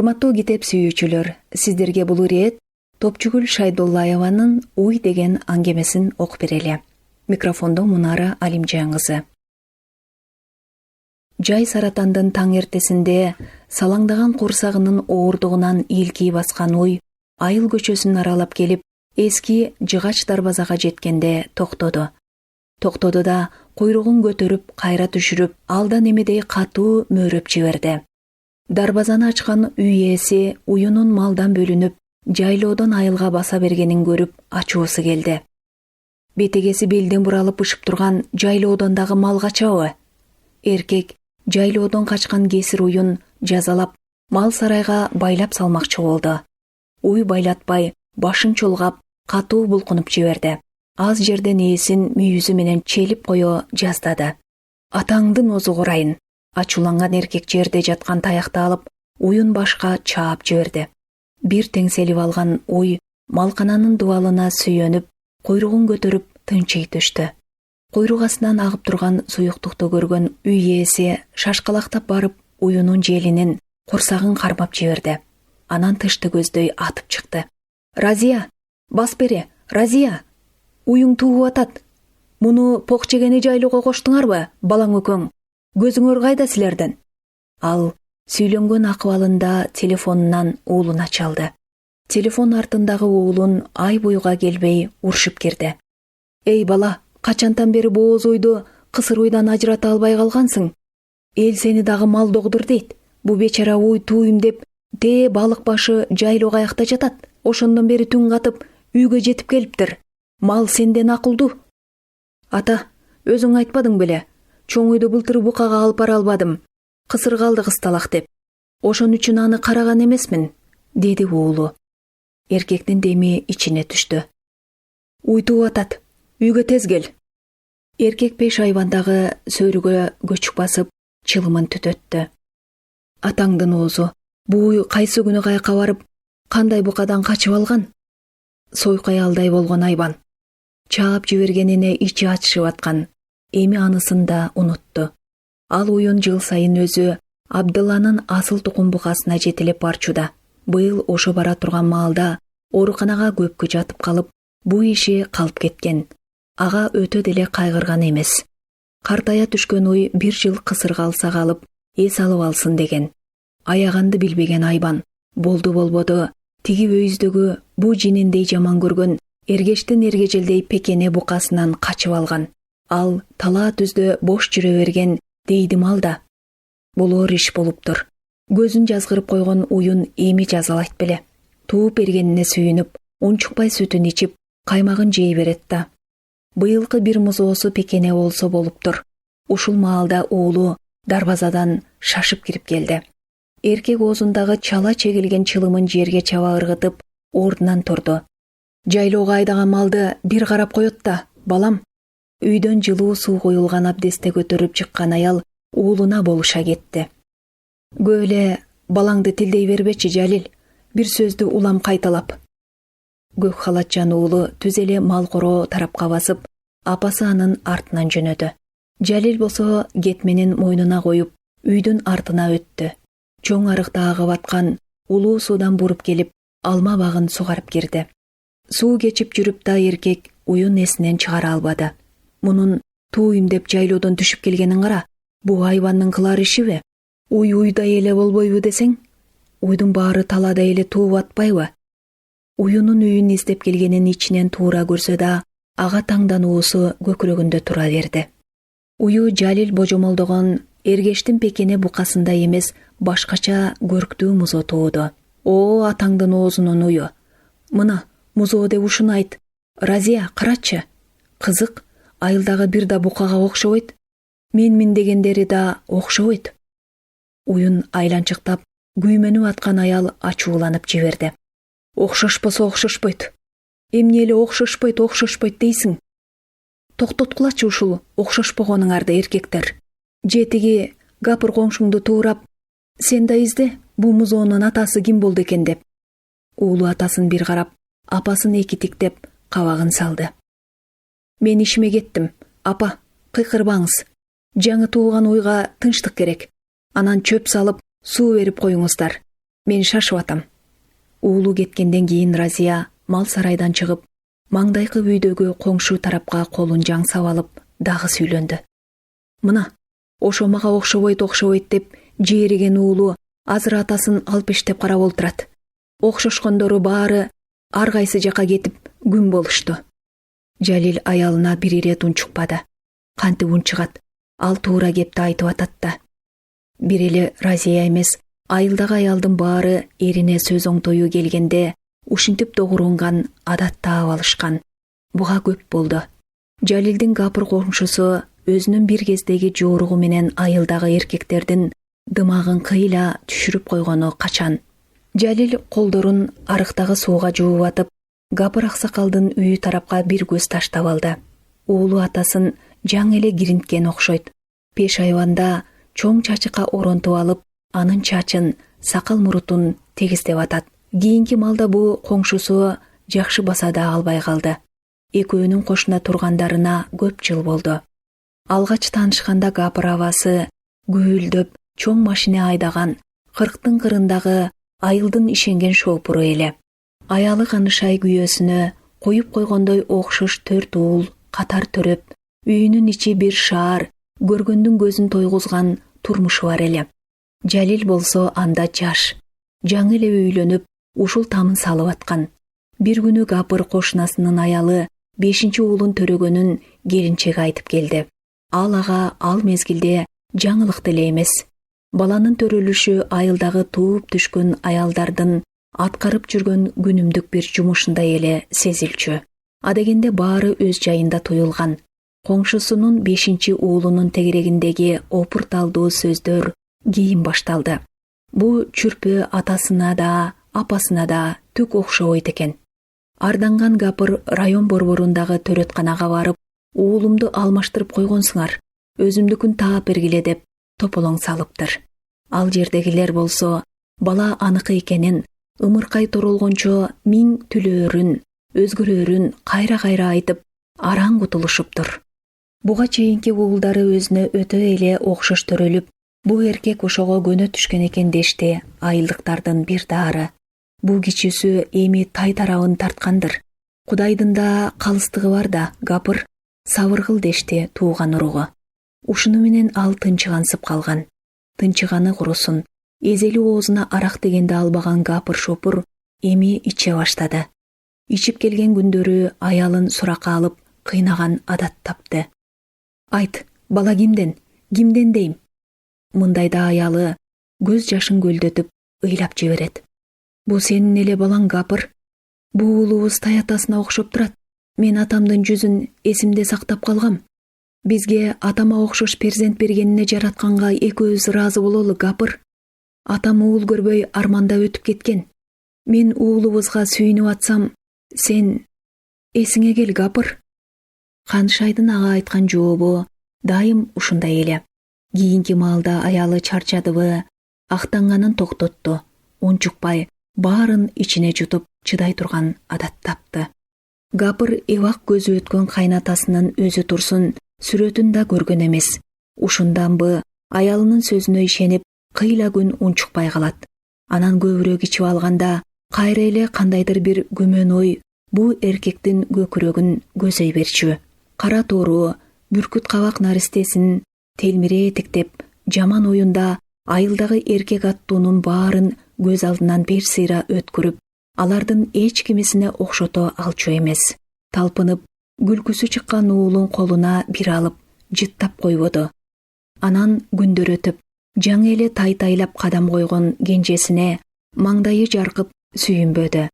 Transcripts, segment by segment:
Урматтуу китеп сүйүүчүлөр, сиздерге бул ирет Топчугүл Шайдуллаеванын «Уй» деген аңгемесин окуп берели. Микрофондо Мунара Алимжан кызы. Жай саратандын таң эртесинде салаңдаган курсагынын оордугунан ийилкий баскан Уй айыл көчөсүн аралап келип, эски жыгач дарбазага жеткенде токтоду. Токтоду да куйругун көтөрүп, кайра түшүрүп, алдан эмедей катуу мөөрөп жиберди. Дарбазаны ачкан үй ээси уюнун малдан бөлүнүп, жайлоодон айылга баса бергенин көрүп ачуусу келди. Бетегеси белден буралып ышып турган жайлоодон дагы мал качабы? Эркек жайлоодон качкан кесир уюн жазалап, мал сарайга байлап салмакчы болду. Уй байлатпай, башын чолгап, катуу булкунуп жиберди. Аз жерден ээсин мүйүзү менен челип кое жаздады. Атаңдын озу курайын. Ачууланган эркек жерде жаткан таякты алып, уюн башка чаап жиберди. Бир теңселип алган Уй малкананын дубалына сүйөнүп, куйругун көтөрүп тынчый түштү. Куйрук астынан агып турган суюктукту көргөн үй ээси шашкалактап барып, уюнун желинин курсагын кармап жиберди. Анан тышты көздөй атып чыкты. «Разия, бас бере, Разия! Уюң тууп атат. Муну пок жегени жайлоого коштуңарбы, балаң өкөң? Көзүңөр кайда силердин?» Ал сүйлөнгөн акыбалында телефонунан уулуна чалды. Телефон артындагы уулун ай буюга келбей урушуп кирди. «Эй бала, качантан бери бооз уйду кысыр уйдан ажырата албай калгансың? Эл сени дагы мал догдур дейт. Бу бечара Уй тууйм деп балык башы жайлоо аякта жатат. Ошондон бери түн катып үйгө жетип келиптир. Мал сенден акылдуу». «Ата, өзүң айтпадың беле? Чоң үйдү былтыр букага алып бара албадым. Кысыр калды кысталак деп. Ошон үчүн аны караган эмесмин», деди уулу. Эркектин деми ичине түштү. «Уй тууп атат. Үйгө тез кел». Эркек пеш айвандагы сөрүгө көчүк басып, чылымын түтөттү. «Атаңдын оозу, бу уй кайсы күнү каяка барып, кандай букадан качып алган? Сойкой алдай болгон айбан». Чаап жибергенине ичи ачышып аткан. Эми анысын да унутту. Ал уюн жыл сайын өзү Абдылланын асыл тукум букасына жетелеп барчуда. Быйыл ошо бара турган маалда ооруканага көпкө жатып калып, бу иши калып кеткен. Ага өтө деле кайгырган эмес. Картая түшкөн Уй бир жыл кысыр калса калып, эс алып алсын деген. Аяганды билбеген айбан. Болду болбоду, тиги өйүздөгү бу жининдей жаман көргөн эргештин эргежелдей пекене букасынан качып алган. Ал талаа түздө бош жүрө берген дейдим алда. Болоор иш болуптур. Көзүн жазгырып койгон уюн эми жазалайт беле. Тууп бергенине сүйүнүп, унчукпай сүтүн ичип, каймагын жей берет да. Быйылкы бир музоосу пекене болсо болуптур. Ушул маалда уулу дарбазадан шашып кирип келди. Эркек оозундагы чала чегилген чылымын жерге чаба ыргытып, ордунан турду. «Жайлоого айдаган малды бир карап коет да, балам». Үйдөн жылуу суу коюлган абдесте көтөрүп чыккан аял уулуна болуша кетти. «Көө эле балаңды тилдей бербечи, Жалил. Бир сөздү улам кайталап». Көк халатчан уулу түз эле мал короо тарапка басып, апасы анын артынан жөнөдү. Жалил болсо кетменин мойнуна коюп, үйдүн артына өттү. Чоң арыкта агып аткан улуу суудан буруп келип, алма багын сугарып кирди. Суу кечип жүрүп да эркек уюн эсинен чыгара албады. Мунун тууйм деп жайлоодон түшүп келгенин кара. Бу айбандын кылар ишиби? Уй уйдай эле болбойбу десең? Уйдун баары талада эле тууп атпайбы? Уюнун үйүн издеп келгенин ичинен туура көрсө да, ага таңдануусу көкүрөгүндө тура берди. Ую Жалил божомолдогон эргештин пекене букасында эмес, башкача көрктүү музо тууду. «О, атаңдын оозунун ую. Мына, музоо деп ушуну айт. Разия, карачы. Кызык, айылдагы бир да букага окшобойт. Мен дегендери да окшобойт». Уюн айланчыктап, күймөнүп аткан аял ачууланып жиберди. «Окшошпосо окшошпойт. Эмне эле окшошпойт дейсиң? Токтоткулачы ушул окшошпогонуңарды, эркектер. Жетиги гапыр коңшуңду туурап, сен да изде, бу музоонун атасы ким болду экен деп». Уулу атасын бир карап, апасын эки тиктеп, кабагын салды. «Мен ишиме кеттим. Апа, кыйкырбаңыз. Жаңы тууган уйга тынчтык керек. Анан чөп салып, суу берип коюңуздар. Мен шашып атам. Уулу кеткенден кийин Разия мал сарайдан чыгып, маңдайкы үйдөгү коңшу тарапка колун жаңсап алып, дагы сүйлөндү. Мына, ошо мага окшобойт деп жээриген уулу азыр атасын алып иштеп карап олтурат. Окшошкондору баары ар кайсы жака кетип күн болушту. Жалил аялына бир ирет унчукпады. Кантип унчугат, ал туура кепти айтып атат да. Бир эле Разия эмес, айылдагы аялдын баары эрине сөз оңтою келгенде ушинтип догурунган адат таап алышкан. Буга көп болду. Жалилдин капыр коңшусу өзүнүн бир кездеги жооругу менен айылдагы эркектердин дымагын кыйла түшүрүп койгону качан. Жалил колдорун арыктагы сууга жууп атып, капыр аксакалдын үйү тарапка бир көз таштап алды. Уулу атасын жаңы эле киринткен окшойт. Пеш айванда чоң чачыкка оронтуп алып, анын чачын, сакал мурутун тегиздеп атат. Кийинки малда бул коңшусу жакшы баса да албай калды. Экөөнүн кошуна тургандарына көп жыл болду. Алгач таанышканда капыр абасы гүйлдөп чоң машина айдаган, 40-тын кырындагы айылдын ишенген шоопуру эле. Аялы канышай күйөөсүнө коюп койгондой окшош 4 уул катар төрөп, үйүнүн ичи бир шаар, көргөндүн көзүн тойгузган турмушу бар эле. Жалил болсо анда жаш, жаңы эле үйлөнүп, ушул тамын салып аткан. Бир күнү капыр кошунасынын аялы 5-уулун төрөгөнүн келинчеги айтып келди. Ал ага ал мезгилде жаңылык деле эмес. Баланын төрөлүшү айылдагы тууп түшкөн аялдардын аткарып жүргөн күнүмдүк бир жумушундай эле сезилчү. Адегенде баары өз жайында туюлган. Коңшусунун 5-уулунун тегерегиндеги опурталдуу сөздөр кийин башталды. Бу чүрпө атасына да, апасына да түк окшобойт экен. Арданган капыр район борборундагы төрөтканага барып, уулумду алмаштырып койгонсуңар, өзүмдүкүн таап бергиле деп тополоң салыптыр. Ал жердегилер болсо бала аныкы экенин ымыркай торолгончо миң түлөөрүн, өзгөрөөрүн кайра айтып, араң кутулушуптур. Буга чейинки уулдары өзүнө өтө эле окшош төрөлүп, бу эркек ошого көнө түшкөн экен дешти айылдыктардын бир дары. Бу кичүүсү эми тай тарабын тарткандыр. Кудайдын да калыстыгы бар да, капыр, сабыр кыл дешти тууган уругу. Ушуну менен ал тынчыгансып калган. Тынчыганы курусун, эзели оозуна арак дегенде албаган капыр шопур эми иче баштады. Ичип келген күндөрү аялын суракка алып кыйнаган адат тапты. Айт, бала кимден дейм? Мындайда аялы көз жашын көлдөтүп ыйлап жиберет. Бу сенин эле балаң капыр. Бу уулубуз тай атасына окшоп турат. Мен атамдын жүзүн эсимде сактап калгам. Бизге атама окшош перзент бергенине жаратканга экөөбүз ыраазы бололу, капыр. Атам уул көрбөй арманда өтүп кеткен. Мен уулубузга сүйүнүп атсам, сен эсиңе кел, капыр. Канышайдын ага айткан жообу дайым ушундай эле. Кийинки маалда аялы чарчадыбы, актанганын токтотту. Унчукпай, баарын ичине жутуп чыдай турган адат тапты. Капыр эбак көзү өткөн кайнатасынын өзү турсун сүрөтүн да көргөн эмес. Ушунданбы аялынын сөзүнө ишенип, кыйла күн унчукпай калат. Анан көбүрөөк ичип алганда кайра эле кандайдыр бир күмөн ой бу эркектин көкүрөгүн көзөй берчү. Кара тоору, бүркүт кабак наристесин телмире этектеп, жаман оюнда айылдагы эркек аттуунун баарын көз алдынан бир сыйра өткүрүп, алардын эч кимисине окшото алчу эмес. Талпынып, күлкүсү чыккан уулун колуна бир алып, жыттап койбоду. Анан күндөр өтүп, жаңы эле тайтайлап кадам койгон кенжесине маңдайы жаркып сүйүнбөдү.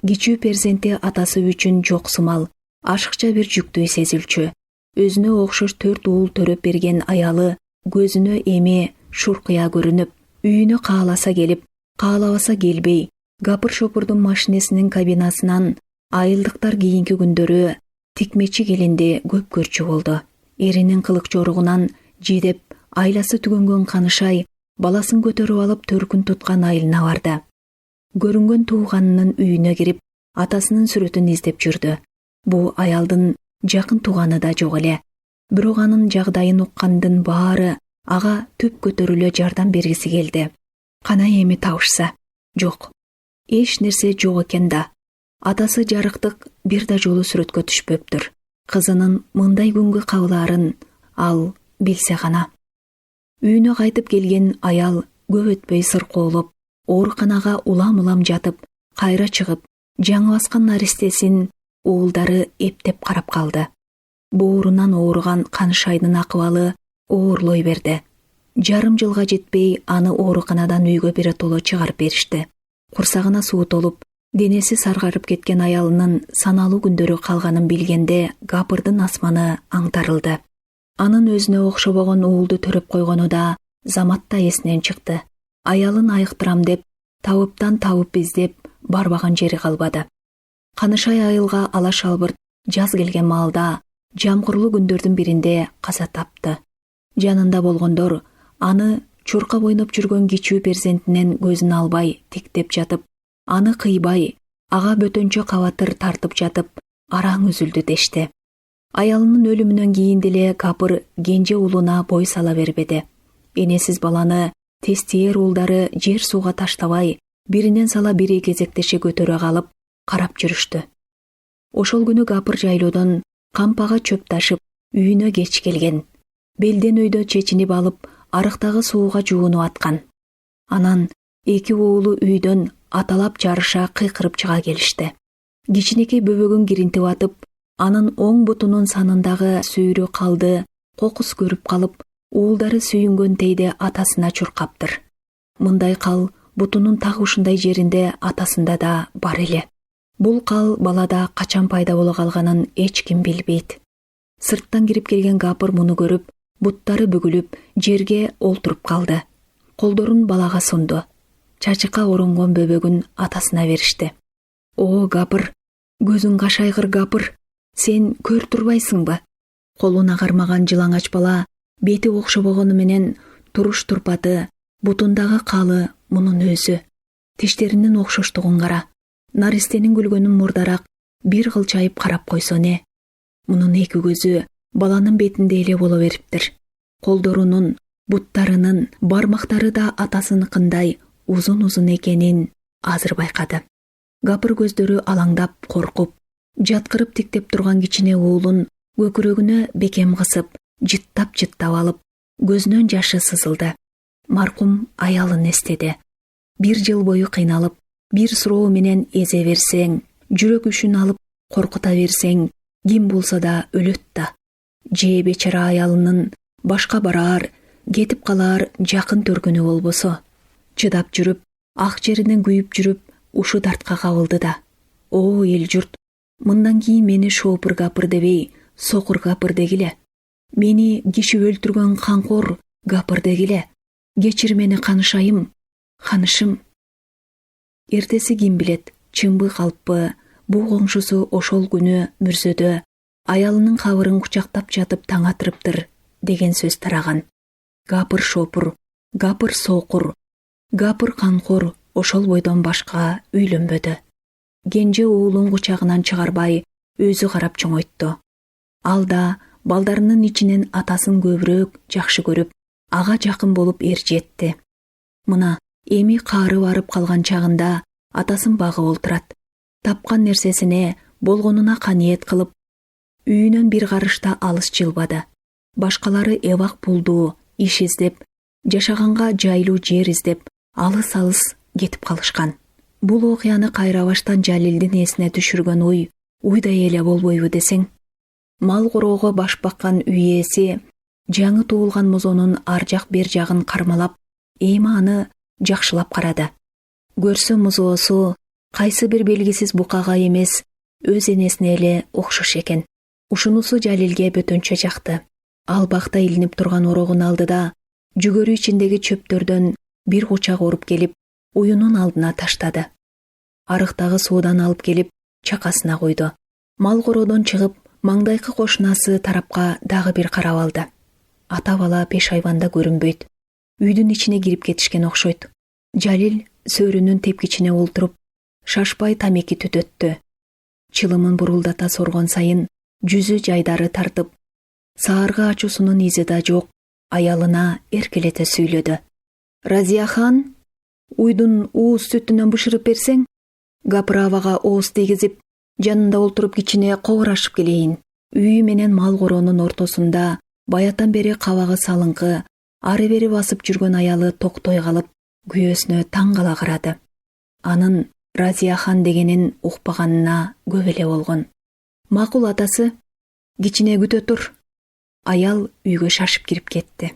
Кичүү перзенти атасы үчүн жок сымал, ашыкча бир жүктүү сезилчү. Өзүнө окшош 4 уул төрөп берген аялы көзүнө эми шуркуя көрүнүп, үйүнө кааласа келип, каалабаса келбей, капыр шопурдун машинесинин кабинасынан айылдыктар кийинки күндөрү тикмечи келинди көп көрчү болду. Эринин кылык жоругунан жидеп, айласы түгөнгөн канышай баласын көтөрүп алып төркүн туткан айылына барды. Көрүнгөн тууганынын үйүнө кирип, атасынын сүрөтүн издеп жүрдү. Бу аялдын жакын тууганы да жок эле. Бирок анын жагдайын уккандын баары ага түп көтөрүлө жардам бергиси келди. Кана эми табышса. Жок. Эч нерсе жок экен да. Атасы жарыктык бир да жолу сүрөткө түшпөптүр. Кызынын мындай күнгө кабылаарын ал билсе гана. Үйүнө кайтып келген аял көп өтпөй сыркоолоп, ооруканага улам-улам жатып, кайра чыгып, жаңы баскан наристесин уулдары эптеп карап калды. Боорунан ооруган Канышайдын акыбалы оорлой берди. Жарым жылга жетпей аны ооруканадан үйгө биротоло чыгарып беришти. Курсагына суу толуп, денеси саргарып кеткен аялынын саналуу күндөрү калганын билгенде Гапырдын асманы аңтарылды. Анын өзүнө окшобогон уулду төрөп койгону да заматта эсинен чыкты. Аялын айыктырам деп, табыптан табып издеп барбаган жери калбады. Канышай айылга ала шалбырт жаз келген маалда жамгырлуу күндөрдүн биринде каза тапты. Жанында болгондор аны чуркап ойноп жүргөн кичүү перзентинен көзүн албай тиктеп жатып, аны кыйбай, ага бөтөнчө кабатыр тартып жатып, араң үзүлдү дешти. Аялынын өлүмүнөн кийин деле Гапыр кенже уулуна бой сала бербеди. Энесиз баланы тестиер уулдары жер сууга таштабай, биринен сала бири кезектеше көтөрө калып, карап жүрүштү. Ошол күнү Гапыр жайлоодон кампага чөп ташып, үйүнө кеч келген. Белден өйдө чечинип алып, арыктагы сууга жуунуп аткан. Анан эки уулу үйдөн аталап жарыша кыйкырып чыга келишти. Кичинекей бөбөгүн киринтип атып, анын оң бутунун санындагы сүйрү калды, кокус көрүп калып, уулдары сүйүнгөн тейде атасына чуркаптыр. Мындай кал бутунун так ушундай жеринде атасында да бар эле. Бул кал балада качан пайда боло калганын эч ким билбейт. Сырттан кирип келген Гапыр муну көрүп, буттары бүгүлүп, жерге олтуруп калды. Колдорун балага сунду. Чачыкка оронгон бөбөгүн атасына беришти. О, Гапыр, көзүң кашайгыр Гапыр, сен көр турбайсыңбы? Колуна кармаган жылаңач бала бети окшобогону менен туруш турпаты, бутундагы калы мунун өзү. Тиштеринин окшоштугун кара. Наристенин күлгөнүн мурдараак бир кылчайып карап койсо не? Мунун эки көзү баланын бетинде эле боло бериптир. Колдорунун, буттарынын, бармактары да атасыныкындай узун-узун экенин азыр байкады. Гапыр көздөрү алаңдап, коркуп, жаткырып тиктеп турган кичине уулун көкүрөгүнө бекем кысып, жыттап алып, көзүнөн жашы сызылды. Маркум аялын эстеди. Бир жыл бою кыйналып, бир суроо менен эзе берсең, жүрөк үшүн алып коркута берсең, ким болсо да өлөт да. Же бечара аялынын башка бараар, кетип калаар жакын төркүнү болбосо. Чыдап жүрүп, ак жеринен күйүп жүрүп, ушу дартка кабылды да. О, эл журт, мындан кийин мени шоопур Гапыр дебей, сокур Гапыр дегиле. Мени киши өлтүргөн канкор Гапыр дегиле. Кечир мени Канышайым, Канышым. Эртеси ким билет, чынбы калппы, бул коңшусу ошол күнү мүрзөдө аялынын кабырын кучактап жатып таң атырыптыр деген сөз тараган. Гапыр шопур, Гапыр сокур, Гапыр канкор ошол бойдон башка үйлөнбөдү. Кенже уулун кучагынан чыгарбай өзү карап чоңойтту. Ал да балдарынын ичинен атасын көбүрөөк жакшы көрүп, ага жакын болуп эржетти. Мына эми каары барып калган чагында атасын багып олтурат. Тапкан нерсесине болгонуна каниет кылып, үйүнөн бир карышта алыс жылбады. Башкалары эбак пулду, иш издеп, жашаганга жайлуу жер издеп, алыс-алыс кетип калышкан. Бул окуяны кайрабаштан Жалилдин эсине түшүргөн уйдай эле болбойбу десең. Мал короого баш баккан үй ээси жаңы туулган музонун ар жак бер жагын кармалап, эми аны жакшылап карады. Көрсө музоосу кайсы бир белгисиз букага эмес, өз энесине эле окшош экен. Ушунусу Жалилге бөтөнчө жакты. Ал бакта илинип турган орогун алды да, жүгөрү ичиндеги чөптөрдөн бир кучак оруп келип, уюнун алдына таштады. Арыктагы суудан алып келип, чакасына койду. Мал короодон чыгып, маңдайкы кошунасы тарапка дагы бир карап алды. Ата бала пеш айванда көрүнбөйт. Үйдүн ичине кирип кетишкен окшойт. Жалил сөөрүнүн тепкичине олтуруп, шашпай тамеки түтөттү. Чылымын бурулдата соргон сайын жүзү жайдары тартып, саарга ачуусунун изи да жок, аялына эркелете сүйлөдү. Разияхан, Уйдун ууз сүтүнөн бышырып берсең, Гапыравага ооз тийгизип, жанында олтуруп кичине кобурашып келейин. Үйү менен мал короонун ортосунда баятан бери кабагы салыңкы, ары бери басып жүргөн аялы токтой калып, күйөөсүнө таң кала карады. Анын Разияхан дегенин укпаганына көп эле болгон. Макул атасы, кичине күтө тур. Аял үйгө шашып кирип кетти.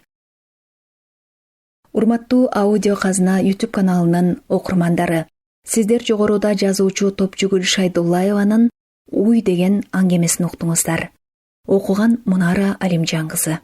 Урматтуу аудио казына YouTube каналынын окурмандары, сиздер жогоруда жазуучу Топчугүл Шайдуллаеванын Уй деген аңгемесин уктуңуздар. Окуган Мунара Алимжан кызы.